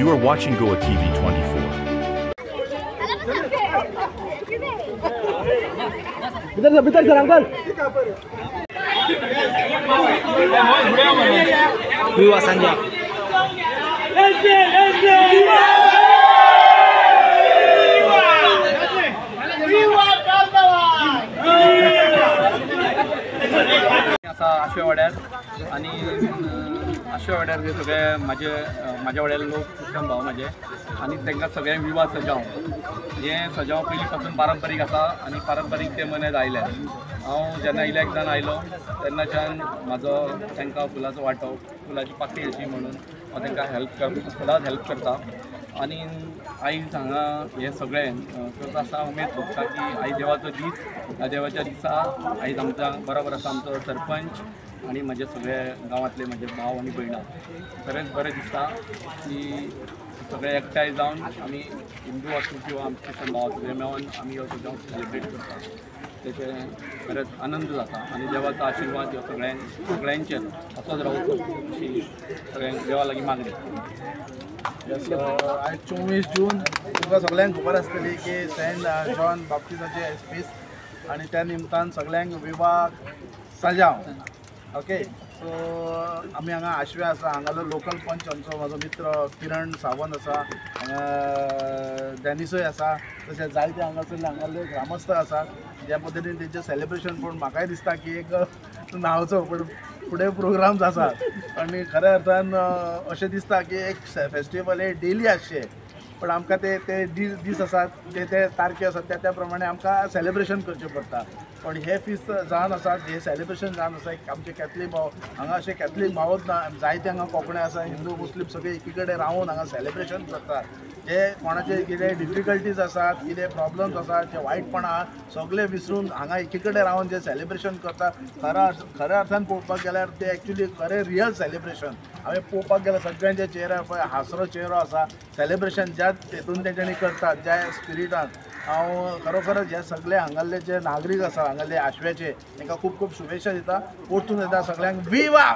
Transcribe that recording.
You are watching Goa TV 24. भीतर sir uncle विवा संजय आशे वाड्यार आणि आशे वाड्यार सगळे माझ्या वाड्यार लोक कुटुंब भाव माझे आणि तांकां सगळ्यांक विवाह सजावं हे सजावं पयलीं पासून पारंपारीक आसा आणि पारंपारीक ते मनेज आयले हांव जेन्ना इलेक्शन आयलो तेन्नाच्यान म्हाजो तांकां फुलाचो वांटो फुलाची पाकळी अशी म्हणून हांव तांकां सदांच हेल्प करता आणि आयज हांगा हे सगळें करता आसा उमेद भोगता की आयज देवाचो दीस ह्या देवाच्या दिसा आयज आमचा बरोबर आसा आमचो सरपंच आणि म्हजे सगळे गांवांतले म्हजे भाव आनी भयणां खरेंच बरें दिसता की सगळे एकठांय जावन आमी हिंदू आसूं किंवा आमचे क्रिश्चन भाव सगळे मेळोन आमी हो सजाव सेलिब्रेट करता तेचे खरेंच आनंद जाता आणि देवाचो आशिर्वाद ह्यो सगळ्यांचेर असोच रावचो अशी सगळ्यांक देवा लागीं मागणी. आयज 24 जून तुमकां सगळ्यांक खबर आसतली की सेंट जॉन बाप्टिस्टाचे फेस्त आणि त्या निमतान सगळ्यांक विवाह सजाव ओके. सो आमी हांगा आशवे आसा हांगालो लोकल पंच आमचो म्हाजो मित्र किरण सावंत आसा हांगा डॅनिसूय आसा तशेंच जायते हांगासरले ग्रामस्थ आसा ज्या पद्दतीन तेंचें सेलिब्रेशन पूण म्हाकाय दिसता की एक नांवचो पूण फुडें प्रोग्राम्स आसात आनी खऱ्या अर्थान अशें दिसता की एक फेस्टिवल हे डेली आसचें पण आमकां ते दीस आसात ते तारखे आसात त्या प्रमाणे आमकां सेलिब्रेशन करचें पडटा पण हे फिस्ट जावन आसात हे सेलिब्रेशन जावन आसा आमचे कॅथलीक भाव हांगा अशे कॅथलीक भावच ना जायते हांगा कोंकणी आसा हिंदू मुस्लीम सगळे एकी कडेन रावून हांगा सेलिब्रेशन करतात. जे कोणाचे कितें डिफिकल्टीज आसात कितें प्रॉब्लम्स आसात जे वायटपणां सगळे विसरून हांगा एकी कडेन रावून जे सेलिब्रेशन करतात खऱ्या अर्थान पळोवपाक गेल्यार ते एक्चुली खरें रियल सेलिब्रेशन. हांवें पळोवपाक गेल्यार सगळ्यांच्या चेहऱ्यार पळय हांसरो चेहरो आसा सेलिब्रेशन ज्या हेतून तेंच्यांनी करतात ज्या स्पिरिटान हांव खरोखरच हे सगळे हांगाले जे नागरीक आसा हांगाले आशवेचे तांकां खूब खूब शुभेच्छा दिता परतून येता सगळ्यांक विवा.